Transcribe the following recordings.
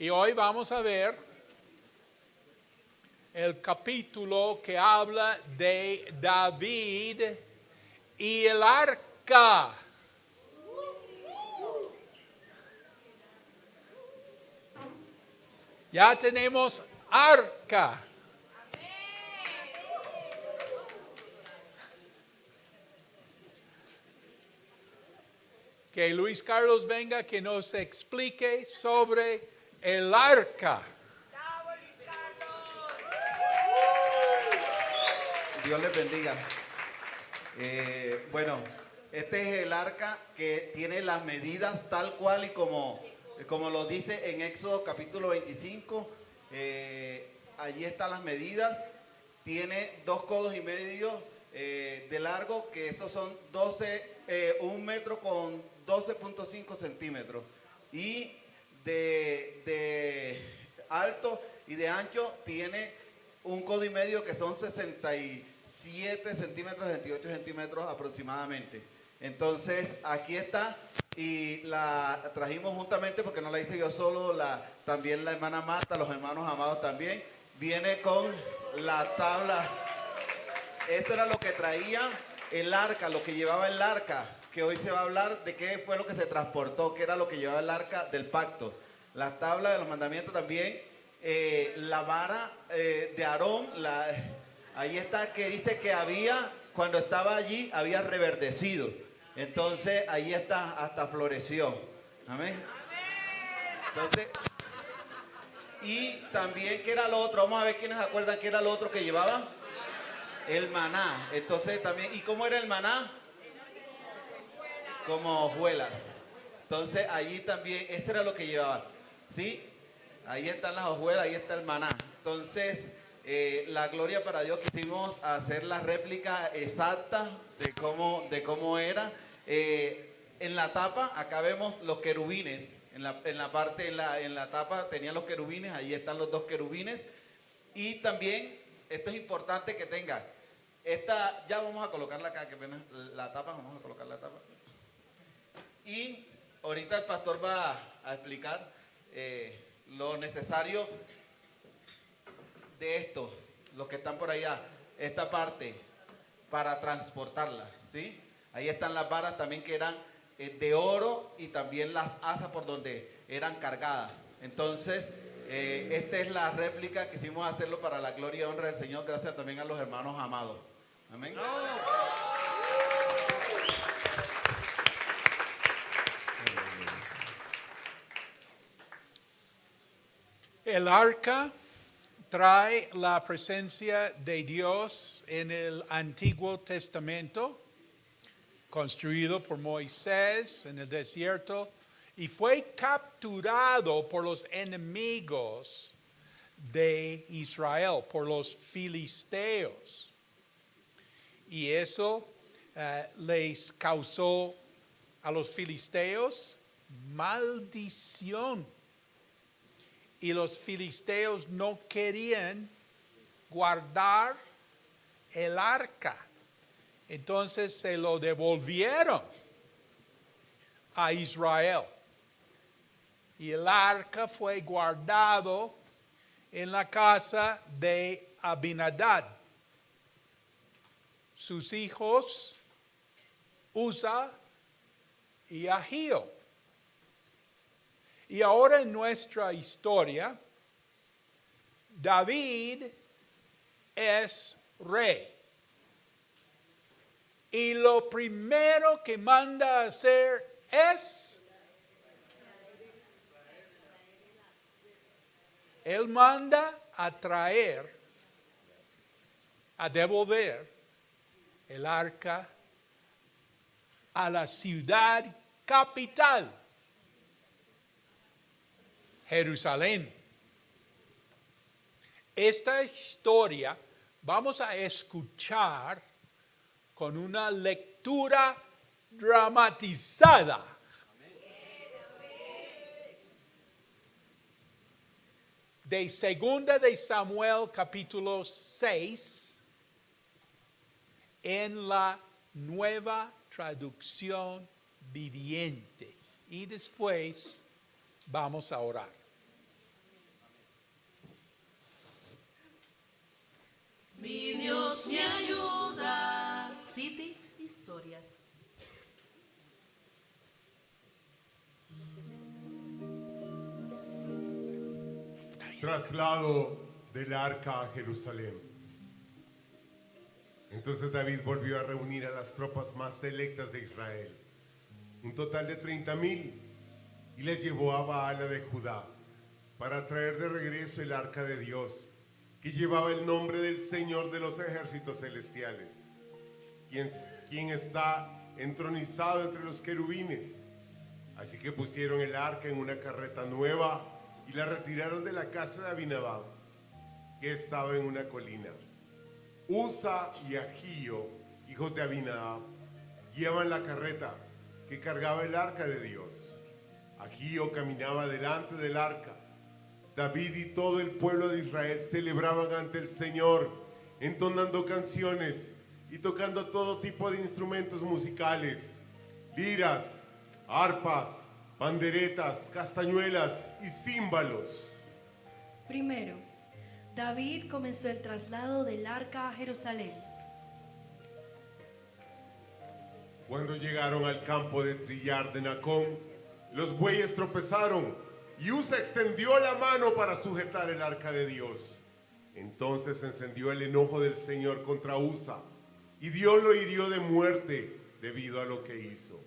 Y hoy vamos a ver el capítulo que habla de David y el arca. Ya tenemos arca. Que Luis Carlos venga que nos explique sobre el arca. Dios les bendiga. Bueno, este es el arca que tiene las medidas tal cual y como lo dice en Éxodo capítulo 25. Allí están las medidas. Tiene 2 codos y medio de largo, que esos son 1 metro con 12.5 centímetros. Y de alto y de ancho tiene 1 codo y medio, que son 67 centímetros, 68 centímetros aproximadamente. Entonces aquí está, y la trajimos juntamente porque no la hice yo solo, también la hermana Marta, los hermanos amados también. Viene con la tabla. Esto era lo que traía el arca, lo que llevaba el arca, que hoy se va a hablar de qué fue lo que se transportó, qué era lo que llevaba el arca del pacto. La tabla de los mandamientos también, la vara de Aarón, ahí está, que dice que cuando estaba allí, había reverdecido. Entonces, ahí está, hasta floreció. Amén. Entonces, y también, ¿qué era lo otro? Vamos a ver quiénes se acuerdan qué era lo otro que llevaba. El maná. Entonces también, ¿y cómo era el maná? Como hojuelas. Entonces allí también, esto era lo que llevaba. ¿Sí? Ahí están las hojuelas, ahí está el maná. Entonces, la gloria para Dios, quisimos hacer la réplica exacta de cómo era. En la tapa, acá vemos los querubines. En la tapa tenían los querubines, ahí están los 2 querubines. Y también, esto es importante que tenga. Ya vamos a colocarla acá, que apenas la tapa, vamos a colocar la tapa. Y ahorita el pastor va a explicar lo necesario de esto, los que están por allá, esta parte, para transportarla, ¿sí? Ahí están las varas también que eran de oro, y también las asas por donde eran cargadas. Entonces, esta es la réplica, quisimos hacerlo para la gloria y honra del Señor, gracias también a los hermanos amados. Amén. El arca trae la presencia de Dios en el Antiguo Testamento, construido por Moisés en el desierto, y fue capturado por los enemigos de Israel, por los filisteos. Y eso les causó a los filisteos maldición. Y los filisteos no querían guardar el arca. Entonces se lo devolvieron a Israel. Y el arca fue guardado en la casa de Abinadab. Sus hijos, Uza y Ahio. Y ahora en nuestra historia, David es rey. Y lo primero que manda a hacer es, él manda a traer, a devolver el arca a la ciudad capital, Jerusalén. Esta historia vamos a escuchar con una lectura dramatizada. De Segunda de Samuel capítulo 6 en la Nueva Traducción Viviente. Y después vamos a orar. Mi Dios me ayuda. City Historias. Traslado del arca a Jerusalén. Entonces David volvió a reunir a las tropas más selectas de Israel, un total de 30,000, y les llevó a Baala de Judá para traer de regreso el arca de Dios, que llevaba el nombre del Señor de los ejércitos celestiales, quien está entronizado entre los querubines. Así que pusieron el arca en una carreta nueva y la retiraron de la casa de Abinadab, que estaba en una colina. Usa y Ahío, hijos de Abinadab, llevan la carreta que cargaba el arca de Dios. Ahío caminaba delante del arca. David y todo el pueblo de Israel celebraban ante el Señor, entonando canciones y tocando todo tipo de instrumentos musicales, liras, arpas, panderetas, castañuelas y címbalos. Primero, David comenzó el traslado del arca a Jerusalén. Cuando llegaron al campo de trillar de Nacón, los bueyes tropezaron y Usa extendió la mano para sujetar el arca de Dios. Entonces se encendió el enojo del Señor contra Usa y Dios lo hirió de muerte debido a lo que hizo.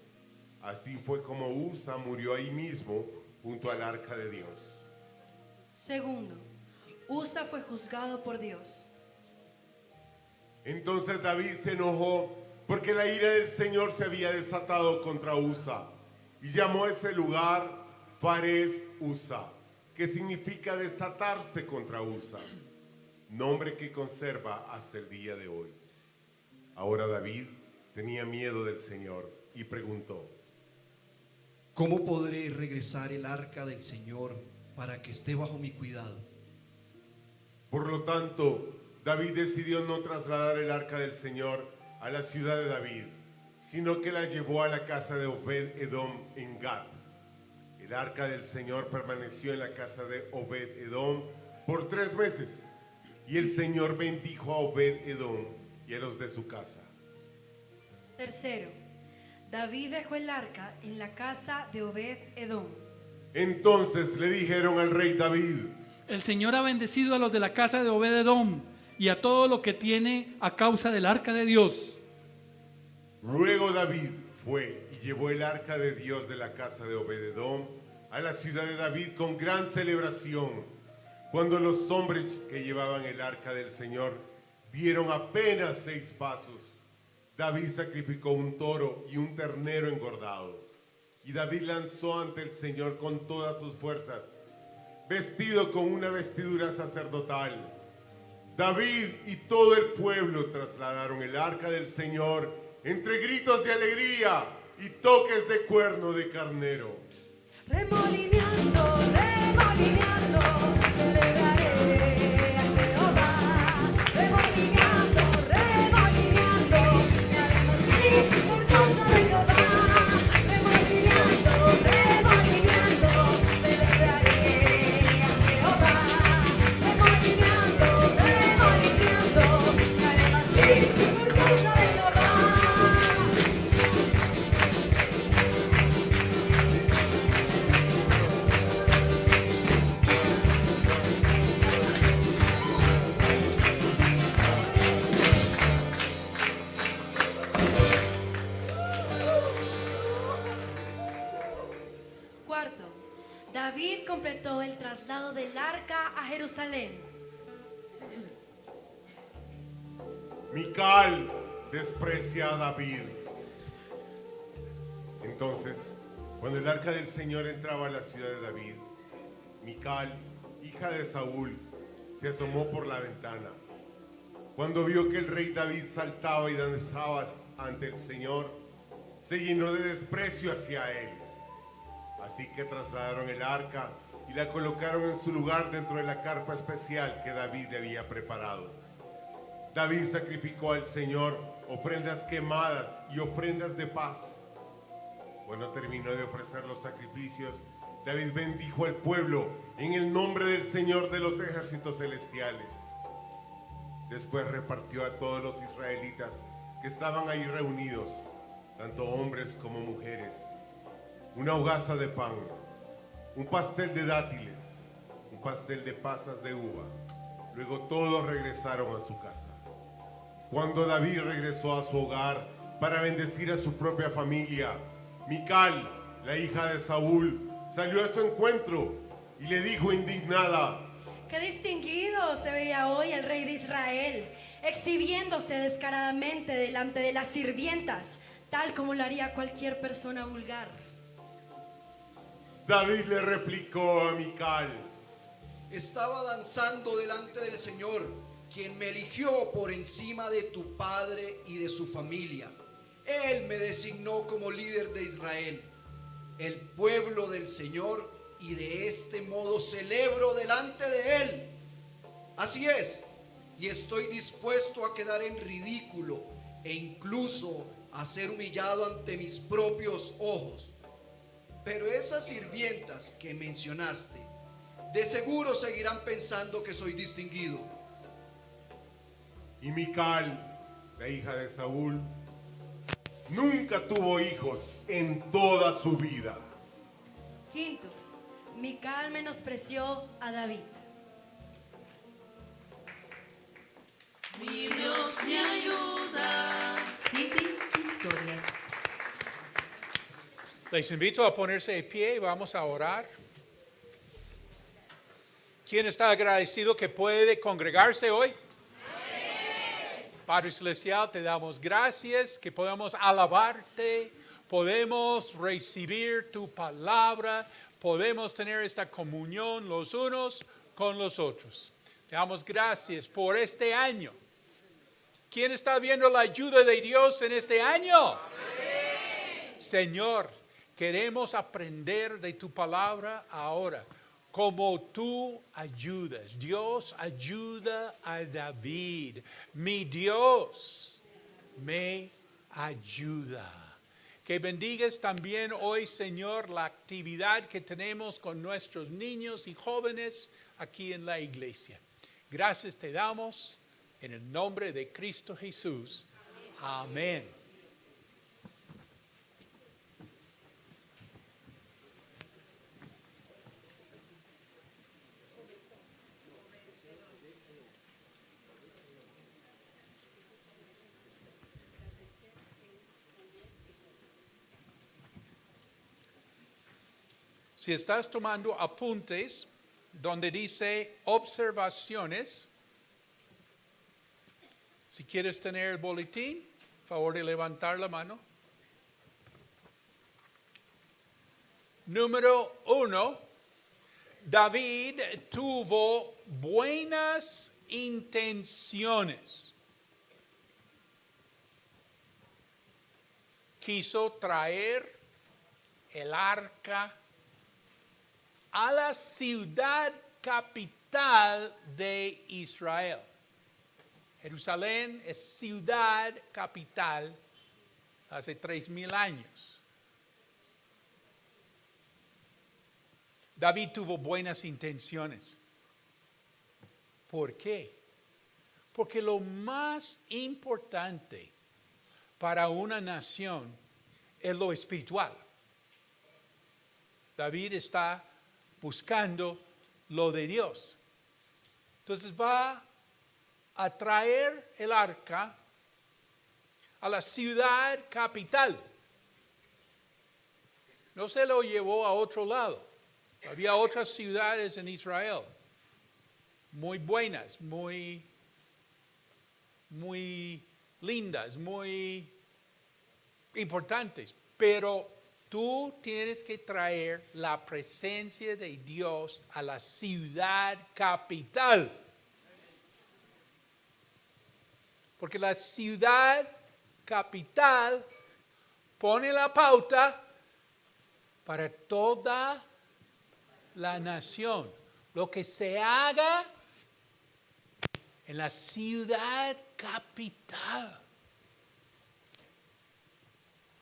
Así fue como Usa murió ahí mismo junto al arca de Dios. Segundo, Usa fue juzgado por Dios. Entonces David se enojó porque la ira del Señor se había desatado contra Usa y llamó a ese lugar Fares Usa, que significa desatarse contra Usa, nombre que conserva hasta el día de hoy. Ahora David tenía miedo del Señor y preguntó: ¿cómo podré regresar el arca del Señor para que esté bajo mi cuidado? Por lo tanto, David decidió no trasladar el arca del Señor a la ciudad de David, sino que la llevó a la casa de Obed-Edom en Gat. El arca del Señor permaneció en la casa de Obed-Edom por 3 meses, y el Señor bendijo a Obed-Edom y a los de su casa. Tercero, David dejó el arca en la casa de Obed-Edom. Entonces le dijeron al rey David: El Señor ha bendecido a los de la casa de Obed-Edom y a todo lo que tiene a causa del arca de Dios. Luego David fue y llevó el arca de Dios de la casa de Obed-Edom a la ciudad de David con gran celebración. Cuando los hombres que llevaban el arca del Señor dieron apenas 6 pasos, David sacrificó un toro y un ternero engordado. Y David lanzó ante el Señor con todas sus fuerzas, vestido con una vestidura sacerdotal. David y todo el pueblo trasladaron el arca del Señor entre gritos de alegría y toques de cuerno de carnero. Remolineando, remolineando, celebraré a Jehová. Remolineando, remolineando, me haremos vivir por causa de Jehová. Remolineando, remolineando, celebraré a Jehová. Remolineando, remolineando, me haremos vivir por causa de Jehová. Cuarto, David completó el traslado del arca a Jerusalén. Mical desprecia a David. Entonces, cuando el arca del Señor entraba a la ciudad de David, Mical, hija de Saúl, se asomó por la ventana. Cuando vio que el rey David saltaba y danzaba ante el Señor, se llenó de desprecio hacia él. Así que trasladaron el arca y la colocaron en su lugar dentro de la carpa especial que David le había preparado. David sacrificó al Señor ofrendas quemadas y ofrendas de paz. Cuando terminó de ofrecer los sacrificios, David bendijo al pueblo en el nombre del Señor de los ejércitos celestiales. Después repartió a todos los israelitas que estaban ahí reunidos, tanto hombres como mujeres, una hogaza de pan, un pastel de dátiles, un pastel de pasas de uva. Luego todos regresaron a su casa. Cuando David regresó a su hogar para bendecir a su propia familia, Mical, la hija de Saúl, salió a su encuentro y le dijo indignada: Qué distinguido se veía hoy el rey de Israel, exhibiéndose descaradamente delante de las sirvientas, tal como lo haría cualquier persona vulgar. David le replicó a Mical: Estaba danzando delante del Señor, quien me eligió por encima de tu padre y de su familia. Él me designó como líder de Israel, el pueblo del Señor, y de este modo celebro delante de Él. Así es, y estoy dispuesto a quedar en ridículo e incluso a ser humillado ante mis propios ojos. Pero esas sirvientas que mencionaste, de seguro seguirán pensando que soy distinguido. Y Mical, la hija de Saúl, nunca tuvo hijos en toda su vida. Quinto, Mical menospreció a David. Mi Dios me ayuda. City Historias. Les invito a ponerse de pie y vamos a orar. ¿Quién está agradecido que puede congregarse hoy? Padre Celestial, te damos gracias que podemos alabarte, podemos recibir tu palabra, podemos tener esta comunión los unos con los otros. Te damos gracias por este año. ¿Quién está viendo la ayuda de Dios en este año? Señor, queremos aprender de tu palabra ahora. Como tú ayudas. Dios ayuda a David. Mi Dios me ayuda. Que bendigas también hoy, Señor, la actividad que tenemos con nuestros niños y jóvenes aquí en la iglesia. Gracias te damos en el nombre de Cristo Jesús. Amén. Si estás tomando apuntes, donde dice observaciones, si quieres tener el boletín, favor de levantar la mano. Número 1, David tuvo buenas intenciones. Quiso traer el arca a la ciudad capital de Israel. Jerusalén es ciudad capital hace 3,000 años. David tuvo buenas intenciones. ¿Por qué? Porque lo más importante para una nación es lo espiritual. David está buscando lo de Dios. Entonces va a traer el arca a la ciudad capital. No se lo llevó a otro lado. Había otras ciudades en Israel, muy buenas, muy lindas, muy importantes, pero tú tienes que traer la presencia de Dios a la ciudad capital. Porque la ciudad capital pone la pauta para toda la nación. Lo que se haga en la ciudad capital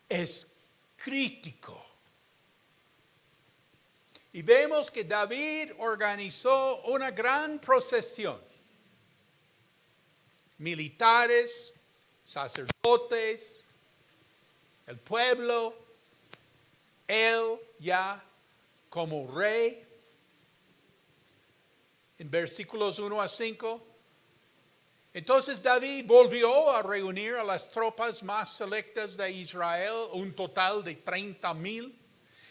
es crítico. Y vemos que David organizó una gran procesión. militares, sacerdotes, el pueblo, él ya como rey. En versículos 1 a 5. Entonces David volvió a reunir a las tropas más selectas de Israel, un total de 30,000,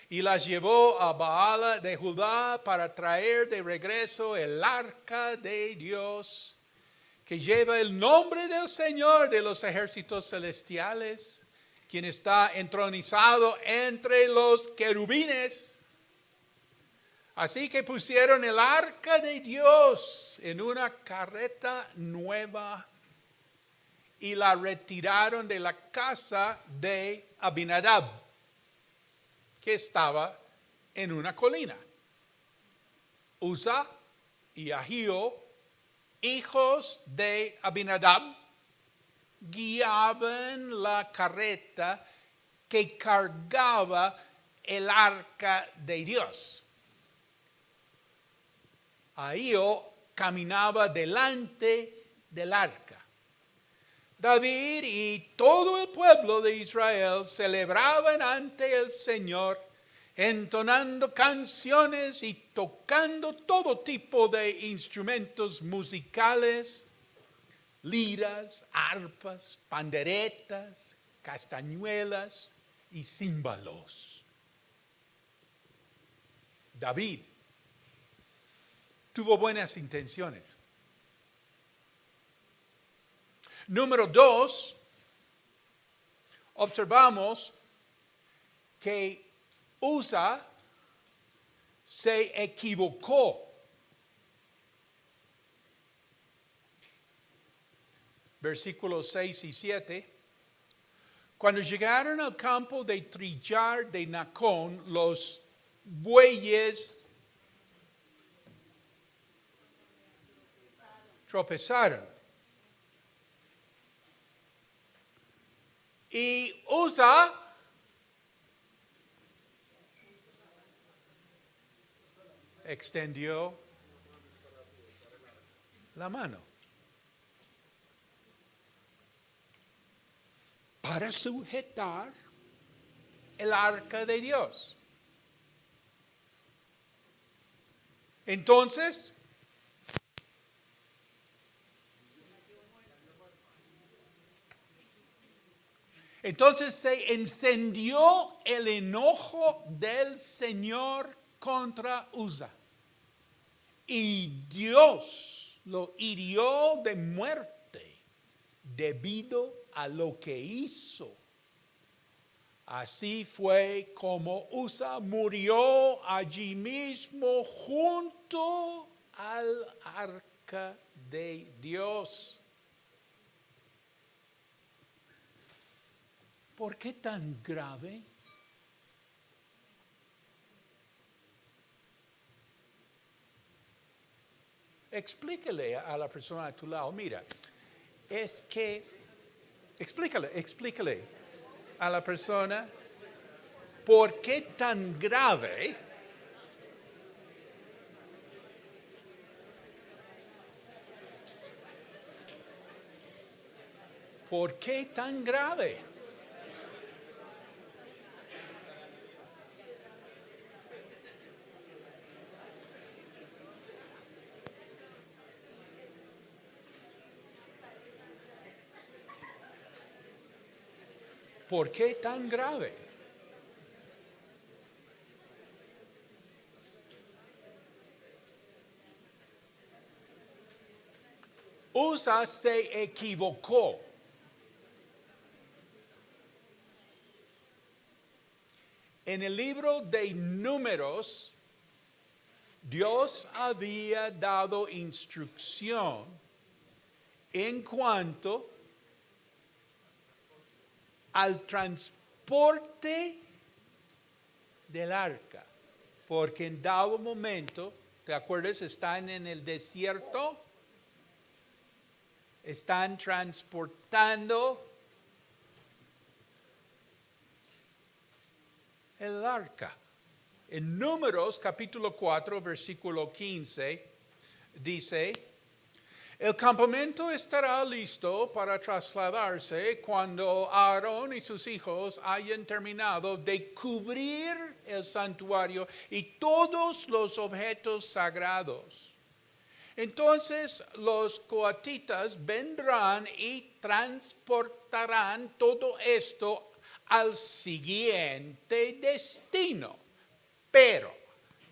y las llevó a Baala de Judá para traer de regreso el arca de Dios, que lleva el nombre del Señor de los ejércitos celestiales, quien está entronizado entre los querubines. Así que pusieron el arca de Dios en una carreta nueva y la retiraron de la casa de Abinadab, que estaba en una colina. Uza y Ahío, hijos de Abinadab, guiaban la carreta que cargaba el arca de Dios. Ahío caminaba delante del arca. David y todo el pueblo de Israel celebraban ante el Señor, entonando canciones y tocando todo tipo de instrumentos musicales, liras, arpas, panderetas, castañuelas y címbalos. David tuvo buenas intenciones. Número 2, observamos que Uza se equivocó. Versículos 6 y 7. Cuando llegaron al campo de trillar de Nacón, los bueyes tropezaron. Y Uza extendió la mano para sujetar el arca de Dios. Entonces, se encendió el enojo del Señor contra Uza. Y Dios lo hirió de muerte debido a lo que hizo. Así fue como Uza murió allí mismo junto al arca de Dios. ¿Por qué tan grave? Explícale a la persona a tu lado, mira, es que, explícale a la persona, ¿por qué tan grave? ¿Por qué tan grave? ¿Por qué tan grave? Uza se equivocó. En el libro de Números, Dios había dado instrucción en cuanto al transporte del arca, porque en dado momento, ¿te acuerdas? Están en el desierto, están transportando el arca. En Números capítulo 4, versículo 15, dice: El campamento estará listo para trasladarse cuando Aarón y sus hijos hayan terminado de cubrir el santuario y todos los objetos sagrados. Entonces los coatitas vendrán y transportarán todo esto al siguiente destino, pero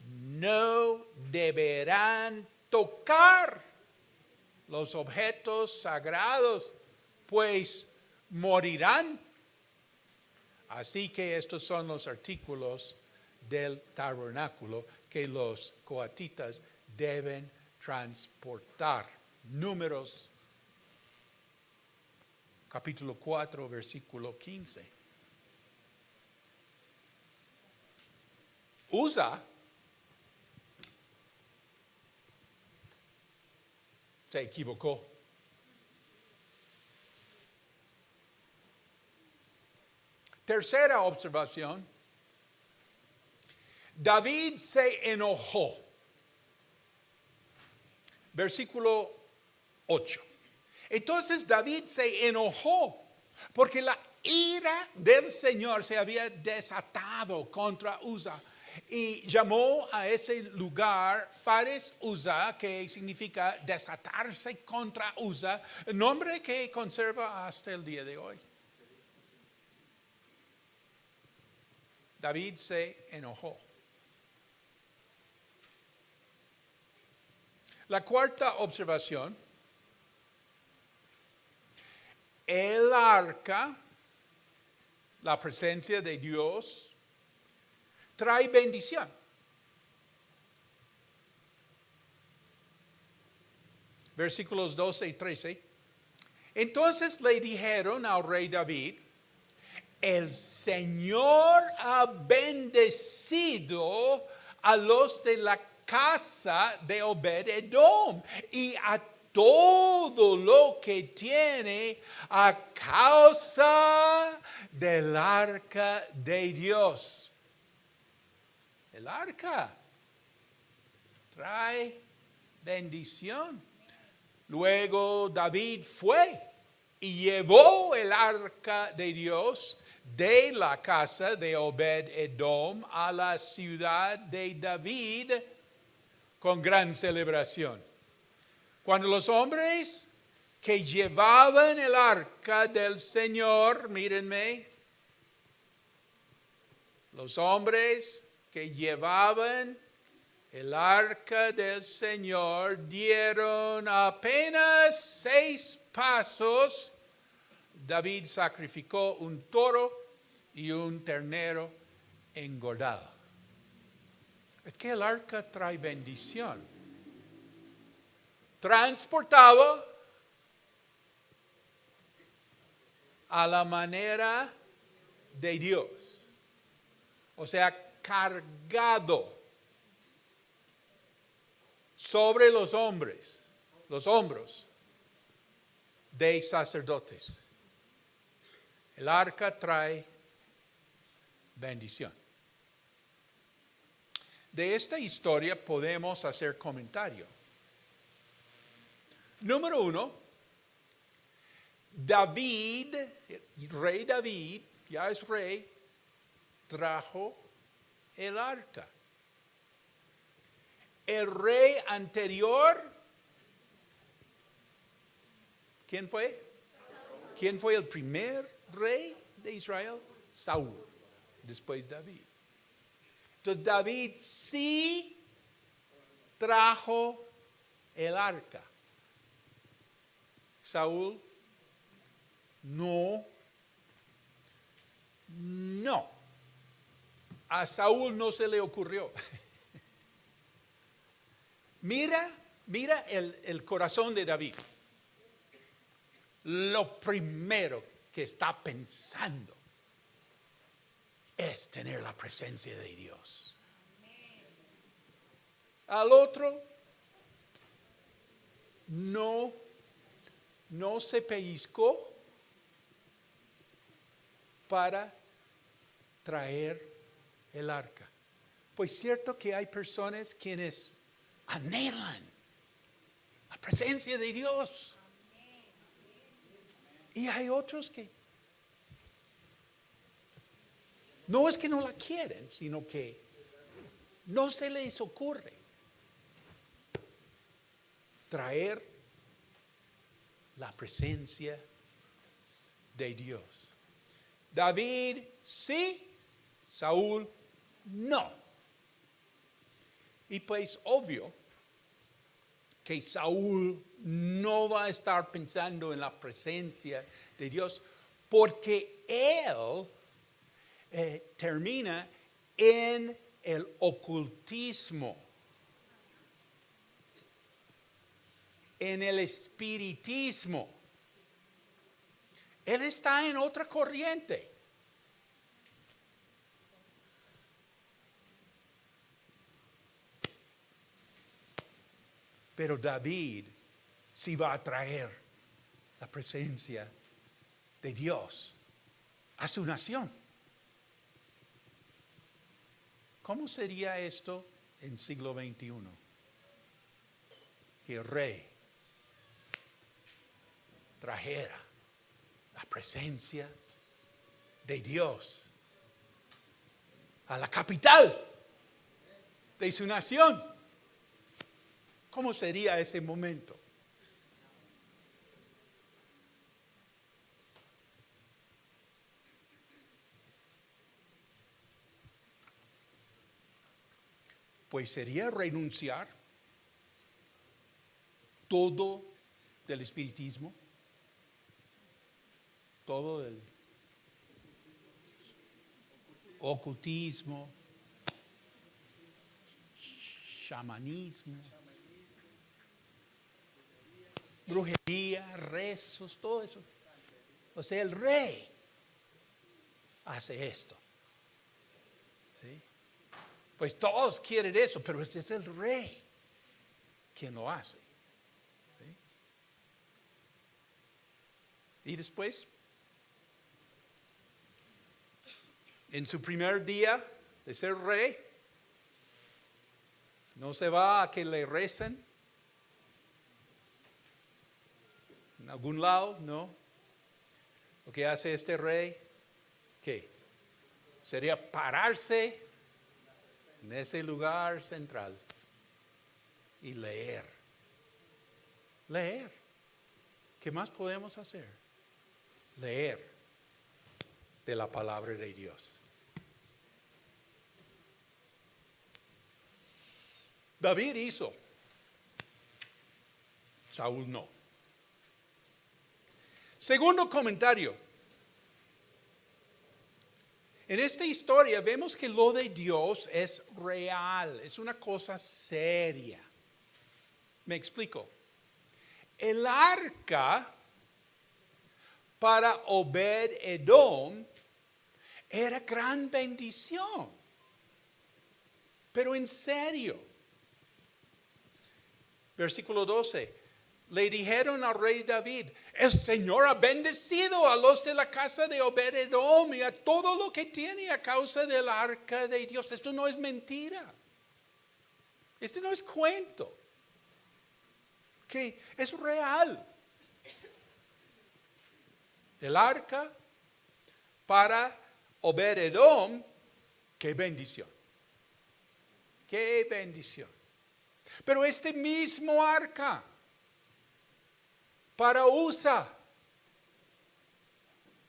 no deberán tocar los objetos sagrados, pues morirán. Así que estos son los artículos del tabernáculo que los coatitas deben transportar. Números, capítulo 4, versículo 15. Usa se equivocó. Tercera observación. David se enojó. Versículo 8. Entonces David se enojó porque la ira del Señor se había desatado contra Uza. Y llamó a ese lugar Fares Uza, que significa desatarse contra Uza, nombre que conserva hasta el día de hoy. David se enojó. La cuarta observación. El arca, la presencia de Dios, trae bendición. Versículos 12 y 13. Entonces le dijeron al rey David: el Señor ha bendecido a los de la casa de Obed-Edom y a todo lo que tiene a causa del arca de Dios. El arca trae bendición. Luego David fue y llevó el arca de Dios de la casa de Obed-Edom a la ciudad de David con gran celebración. Cuando los hombres que llevaban el arca del Señor, mírenme, los hombres que llevaban el arca del Señor dieron apenas 6 pasos, David sacrificó un toro y un ternero engordado. Es que el arca trae bendición. Transportado a la manera de Dios. O sea, cargado sobre los hombros de sacerdotes. El arca trae bendición. De esta historia podemos hacer comentario. Número 1, David, rey David, ya es rey, trajo el arca. El rey anterior, ¿quién fue? ¿Quién fue el primer rey de Israel? Saúl, después David. Entonces David sí trajo el arca. Saúl no. A Saúl no se le ocurrió. Mira el corazón de David. Lo primero que está pensando es tener la presencia de Dios. Al otro, no se pellizcó para traer el arca. Pues cierto que hay personas quienes anhelan la La presencia de Dios. Y hay otros que no es que no la quieren, sino que no se les ocurre traer la presencia de Dios. David sí, Saúl no. Y pues obvio que Saúl no va a estar pensando en la presencia de Dios porque él termina en el ocultismo, en el espiritismo. Él está en otra corriente. Pero David sí va a traer la presencia de Dios a su nación. ¿Cómo sería esto en siglo XXI? Que el rey trajera la presencia de Dios a la capital de su nación. ¿Cómo sería ese momento? Pues sería renunciar todo del espiritismo, todo del ocultismo, chamanismo, brujería, rezos, todo eso. O sea, el rey hace esto. ¿Sí? Pues todos quieren eso, pero ese es el rey quien lo hace. ¿Sí? Y después, en su primer día de ser rey, no se va a que le recen en algún lado, no. Lo que hace este rey, ¿qué? Sería pararse en ese lugar central y leer. Leer. ¿Qué más podemos hacer? Leer de la palabra de Dios. David hizo, Saúl no. Segundo comentario. En esta historia vemos que lo de Dios es real, es una cosa seria. Me explico. El arca para Obed-Edom era gran bendición. Pero en serio. Versículo 12. Le dijeron al rey David, el Señor ha bendecido a los de la casa de Obed-Edom y a todo lo que tiene a causa del arca de Dios. Esto no es mentira. Esto no es cuento. Que es real. El arca para Obed-Edom, qué bendición. Qué bendición. Pero este mismo arca para Usa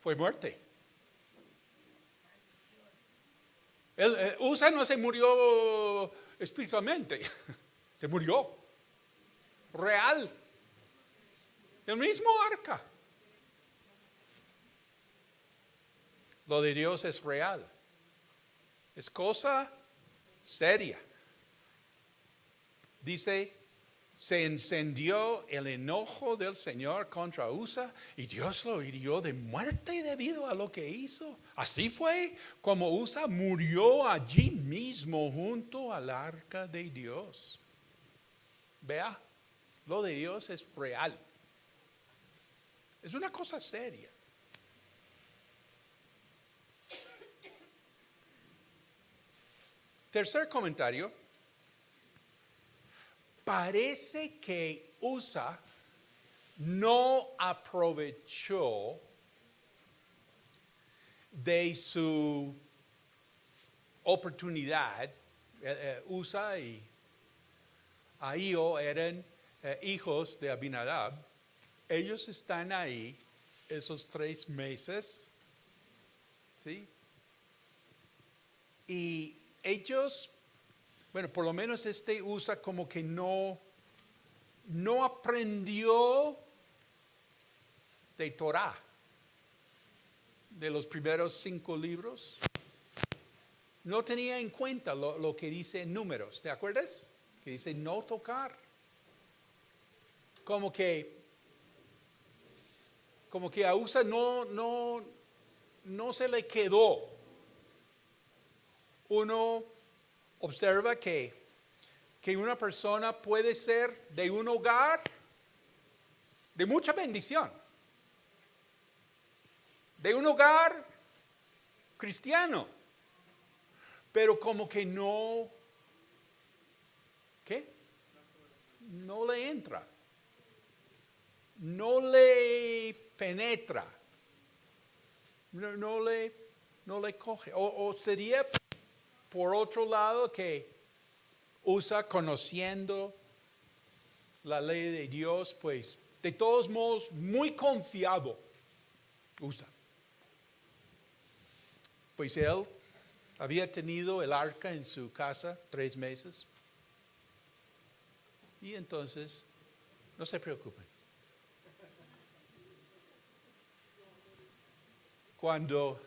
fue muerte. Usa no se murió espiritualmente, se murió real. El mismo arca. Lo de Dios es real. Es cosa seria. Dice, se encendió el enojo del Señor contra Usa y Dios lo hirió de muerte debido a lo que hizo. Así fue como Usa murió allí mismo junto al arca de Dios. Vea, lo de Dios es real. Es una cosa seria. Tercer comentario. parece que Usa no aprovechó de su oportunidad. Usa y Ahio eran hijos de Abinadab. Ellos están ahí esos 3 meses, ¿sí? Y ellos, bueno, por lo menos Usa como que no aprendió de Torah, de los primeros 5 libros. No tenía en cuenta lo que dice en Números, ¿te acuerdas? Que dice no tocar. Como que a Usa no se le quedó. Uno observa que una persona puede ser de un hogar de mucha bendición, de un hogar cristiano, pero como que no le entra, no le penetra, no le coge. O sería por otro lado que Usa, conociendo la ley de Dios, pues de todos modos muy confiado Usa. Pues él había tenido el arca en su casa 3 meses. Y entonces, no se preocupen. Cuando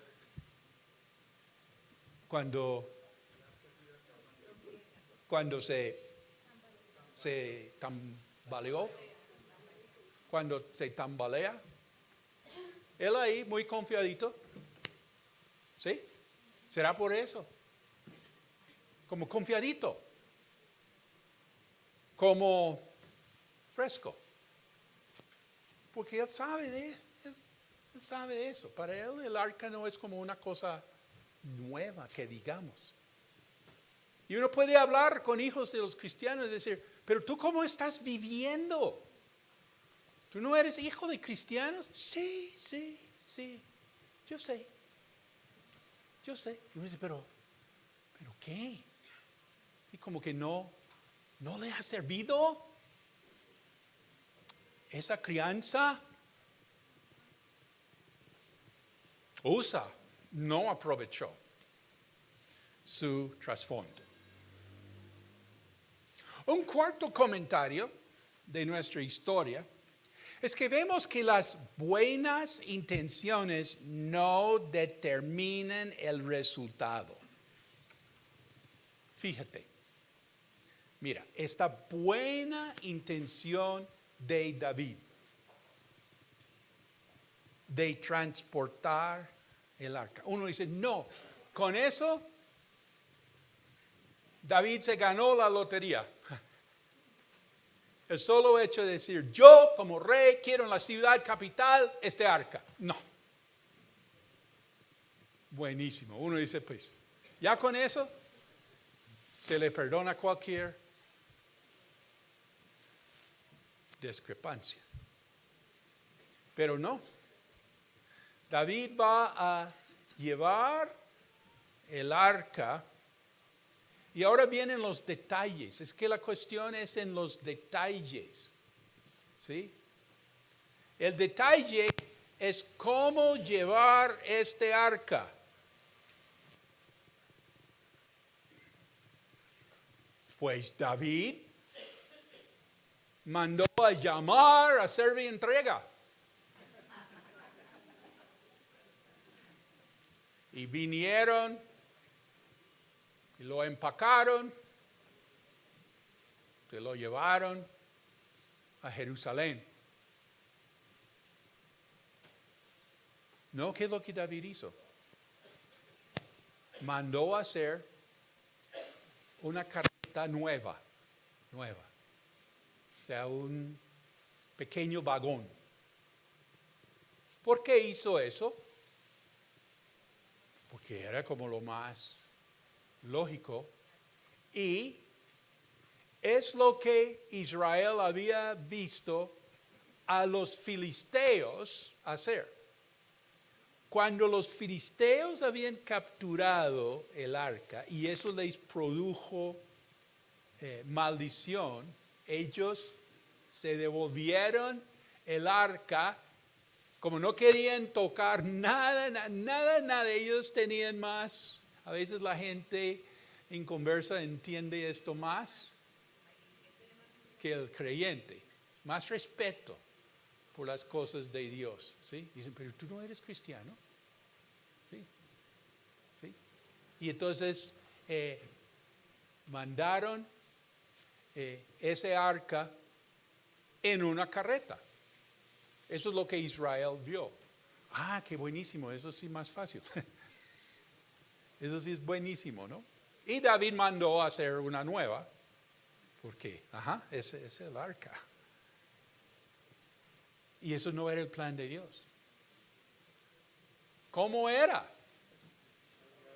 se tambaleó, cuando se tambalea, él ahí muy confiadito, ¿sí? ¿Será por eso? Como confiadito, como fresco, porque él sabe de eso. Para él el arca no es como una cosa nueva que digamos. Y uno puede hablar con hijos de los cristianos y decir, pero tú ¿cómo estás viviendo? ¿Tú no eres hijo de cristianos? Sí, yo sé. Y uno dice, pero ¿qué? Sí, como que no le ha servido esa crianza. Usa no aprovechó su trasfondo. Un cuarto comentario de nuestra historia es que vemos que las buenas intenciones no determinan el resultado. Fíjate, mira, esta buena intención de David de transportar el arca. Uno dice, no, con eso David se ganó la lotería. El solo hecho de decir, yo como rey quiero en la ciudad capital este arca. No. Buenísimo. Uno dice, pues, ya con eso se le perdona cualquier discrepancia. Pero no. David va a llevar el arca. Y ahora vienen los detalles. Es que la cuestión es en los detalles. ¿Sí? El detalle es cómo llevar este arca. Pues David mandó a llamar a hacer entrega. Y vinieron y lo empacaron, se lo llevaron a Jerusalén. ¿No? ¿Qué es lo que David hizo? Mandó a hacer una carreta nueva. O sea, un pequeño vagón. ¿Por qué hizo eso? Porque era como lo más lógico, y Es lo que Israel había visto a los filisteos hacer. Cuando los filisteos habían capturado el arca y eso les produjo maldición, ellos se devolvieron el arca, como no querían tocar nada, ellos tenían más. A veces la gente inconversa entiende esto más que el creyente, más respeto por las cosas de Dios, ¿sí? Dicen, pero tú no eres cristiano, ¿sí? ¿Sí? Y entonces mandaron ese arca en una carreta. Eso es lo que Israel vio. Ah, qué buenísimo, eso sí más fácil. Eso sí es buenísimo, ¿no? Y David mandó a hacer una nueva, porque, ese es el arca. Y eso no era el plan de Dios. ¿Cómo era?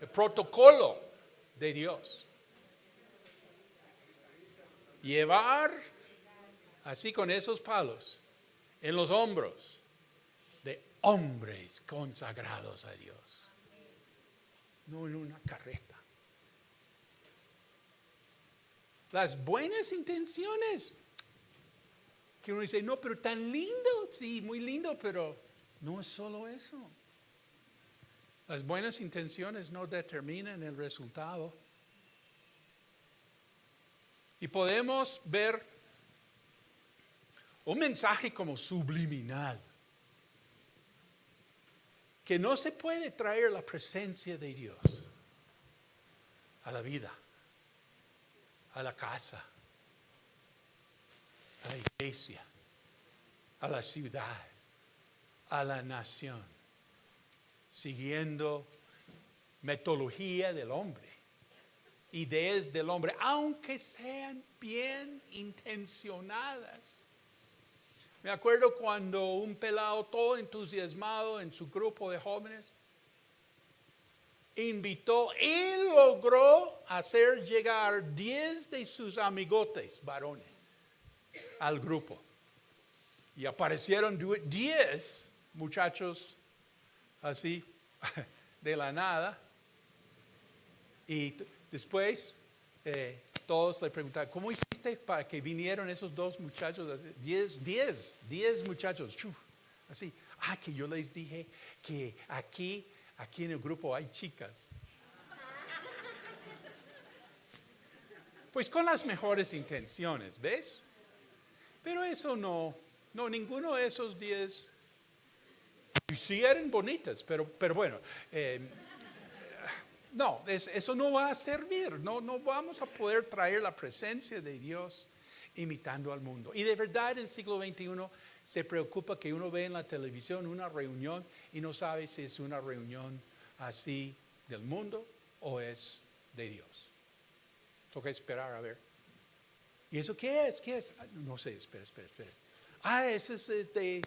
El protocolo de Dios. Llevar así con esos palos en los hombros de hombres consagrados a Dios. No en una carreta. Las buenas intenciones. Que uno dice, no, pero tan lindo, sí, muy lindo, pero no es solo eso. Las buenas intenciones no determinan el resultado. Y podemos ver un mensaje como subliminal, que no se puede traer la presencia de Dios a la vida, a la casa, a la iglesia, a la ciudad, a la nación, siguiendo metodología del hombre, ideas del hombre, aunque sean bien intencionadas. Me acuerdo cuando un pelado todo entusiasmado en su grupo de jóvenes invitó y logró hacer llegar 10 de sus amigotes varones al grupo. Y aparecieron 10 muchachos así de la nada. Y después todos le preguntaron, ¿cómo hiciste para que vinieron esos 2 muchachos? 10 muchachos, así. Que yo les dije que aquí en el grupo hay chicas. Pues con las mejores intenciones, ¿ves? Pero eso no, ninguno de esos 10, sí eran bonitas, pero bueno, no, eso no va a servir, no vamos a poder traer la presencia de Dios imitando al mundo. Y de verdad en el siglo XXI se preocupa que uno ve en la televisión una reunión y no sabe si es una reunión así del mundo o es de Dios. Toca esperar a ver. ¿Y eso qué es? ¿Qué es? No sé, espera. Eso es de,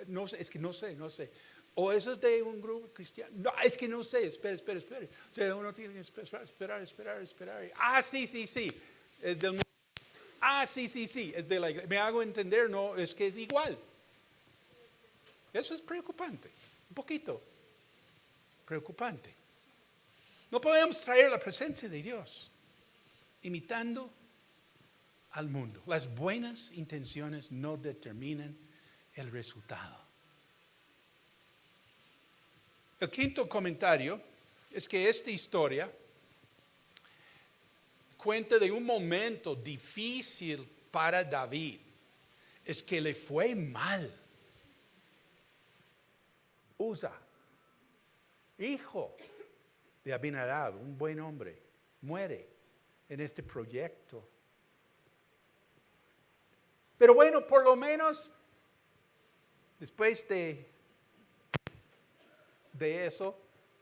no sé, es que no sé. O eso es de un grupo cristiano. No, es que no sé, espera. O sea, uno tiene que esperar. Sí, es del mundo. Sí, es de la iglesia. Me hago entender, no, es que es igual. Eso es preocupante, un poquito preocupante. No podemos traer la presencia de Dios imitando al mundo. Las buenas intenciones no determinan el resultado. El quinto comentario es que esta historia cuenta de un momento difícil para David. Es que le fue mal. Uza, hijo de Abinadab, un buen hombre, muere en este proyecto. Pero bueno, por lo menos, después de eso,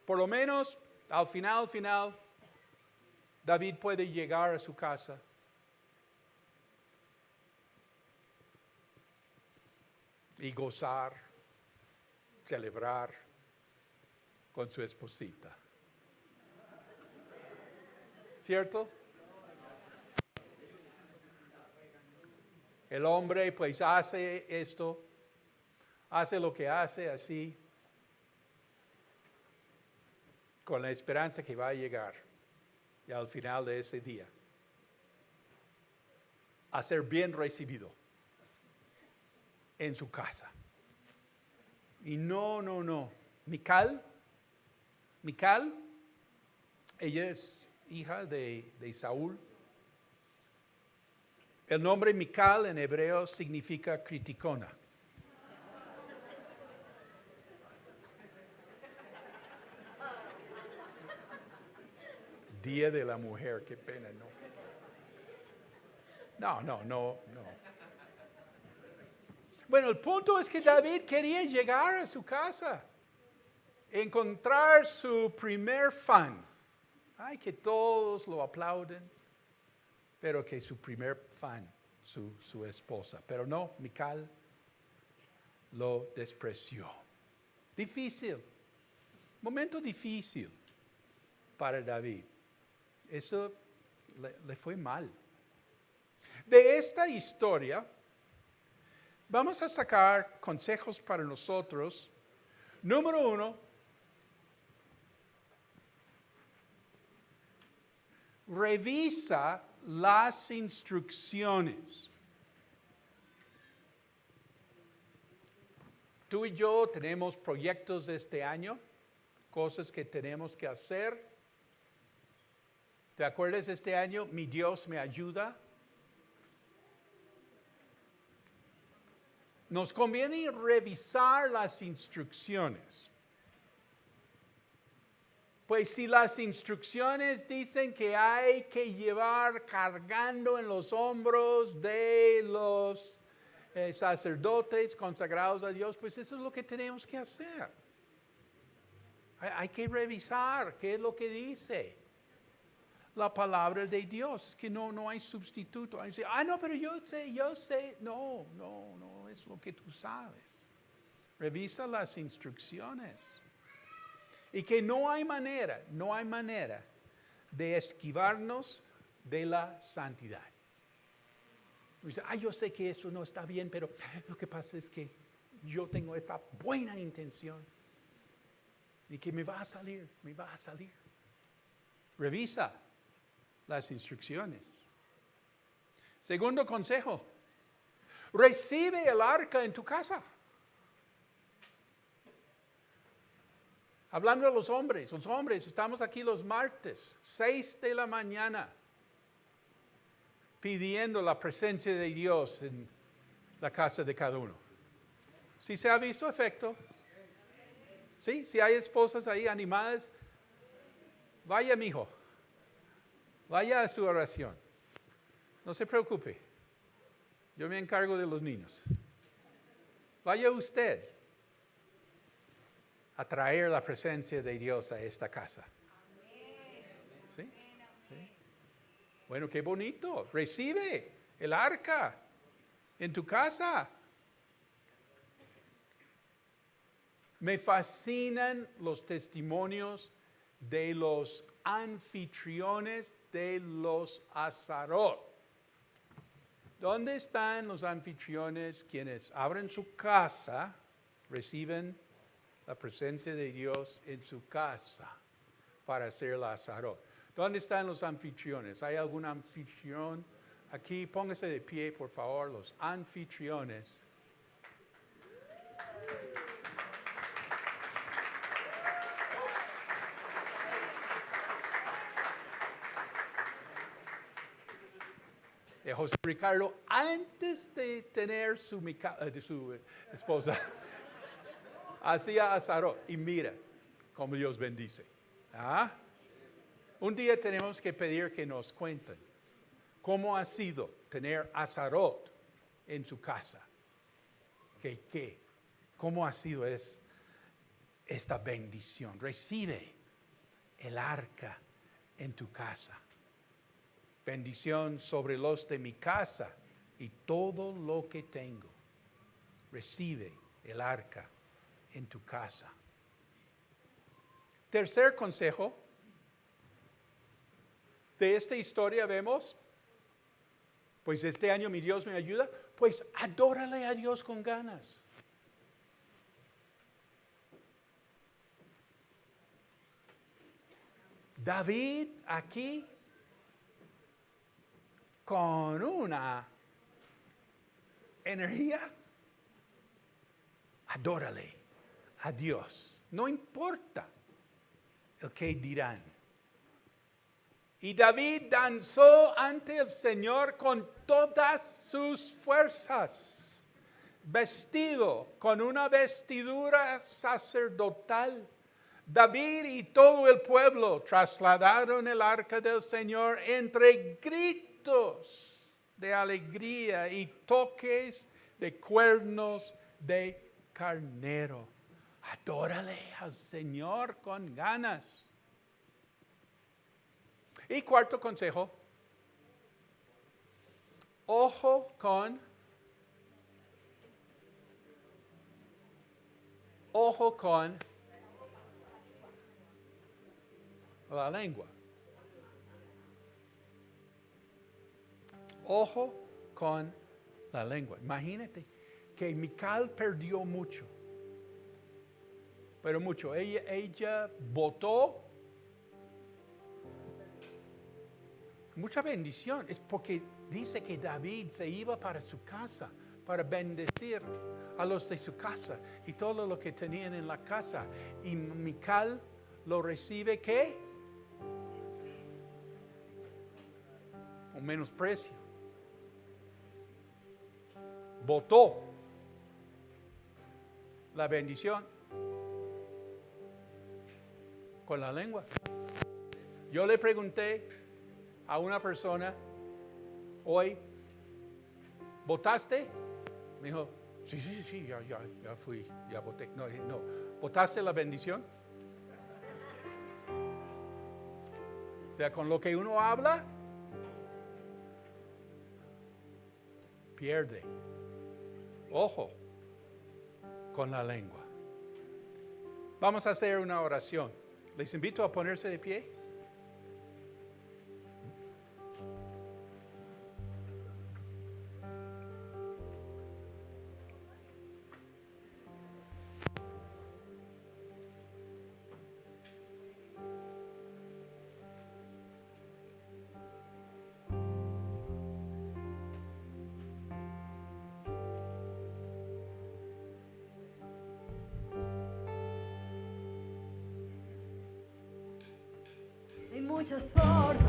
por lo menos al final, David puede llegar a su casa y gozar, celebrar con su esposita. ¿Cierto? El hombre pues hace esto, hace lo que hace así, con la esperanza que va a llegar y al final de ese día a ser bien recibido en su casa. Y no. Mical, ella es hija de Saúl. El nombre Mical en hebreo significa criticona. Día de la Mujer, qué pena, no. Bueno, el punto es que David quería llegar a su casa, encontrar su primer fan. Ay, que todos lo aplauden, pero que su primer fan, su esposa. Pero no, Mical lo despreció. Difícil, momento difícil para David. Eso le fue mal. De esta historia vamos a sacar consejos para nosotros. Número 1, revisa las instrucciones. Tú y yo tenemos proyectos de este año, cosas que tenemos que hacer. ¿Te acuerdas este año? Mi Dios me ayuda. Nos conviene revisar las instrucciones. Pues si las instrucciones dicen que hay que llevar cargando en los hombros de los sacerdotes consagrados a Dios, pues eso es lo que tenemos que hacer. Hay que revisar qué es lo que dice la palabra de Dios. Es que no hay sustituto. Hay que decir, no, pero yo sé. No, es lo que tú sabes. Revisa las instrucciones. Y que no hay manera de esquivarnos de la santidad. Dice, yo sé que eso no está bien, pero lo que pasa es que yo tengo esta buena intención. Y que me va a salir. Revisa las instrucciones. Segundo consejo, recibe el arca en tu casa. Hablando de los hombres estamos aquí los martes, 6 de la mañana, pidiendo la presencia de Dios en la casa de cada uno. ¿Sí se ha visto efecto? ¿Sí? Si hay esposas ahí animadas, vaya mijo. Vaya a su oración. No se preocupe. Yo me encargo de los niños. Vaya usted a traer la presencia de Dios a esta casa. ¿Sí? Bueno, qué bonito. Recibe el arca en tu casa. Me fascinan los testimonios de los anfitriones de los Azarot. ¿Dónde están los anfitriones quienes abren su casa, reciben la presencia de Dios en su casa para hacer la Azarot? ¿Dónde están los anfitriones? ¿Hay algún anfitrión aquí? Póngase de pie, por favor, los anfitriones. José Ricardo, antes de tener su esposa, hacía Azarot. Y mira cómo Dios bendice. Un día tenemos que pedir que nos cuenten cómo ha sido tener Azarot en su casa. ¿Cómo ha sido esta bendición? Recibe el arca en tu casa. Bendición sobre los de mi casa y todo lo que tengo. Recibe el arca en tu casa. Tercer consejo. De esta historia vemos, pues este año mi Dios me ayuda, Pues adórale a Dios con ganas. David aquí con una energía, adórale a Dios. No importa el que dirán. Y David danzó ante el Señor con todas sus fuerzas, vestido con una vestidura sacerdotal. David y todo el pueblo trasladaron el arca del Señor entre gritos de alegría y toques de cuernos de carnero. Adórale al Señor con ganas. Y cuarto consejo, ojo con la lengua. Ojo con la lengua. Imagínate que Mical perdió mucho. Pero mucho. Ella votó mucha bendición. Es porque dice que David se iba para su casa para bendecir a los de su casa y todo lo que tenían en la casa. Y Mical lo recibe, ¿qué? Un menosprecio. Votó la bendición con la lengua. Yo le pregunté a una persona hoy, ¿votaste? Me dijo, sí, ya fui, ya voté. No, ¿votaste la bendición? O sea, con lo que uno habla, pierde. Ojo con la lengua. Vamos a hacer una oración. Les invito a ponerse de pie. Hay muchas formas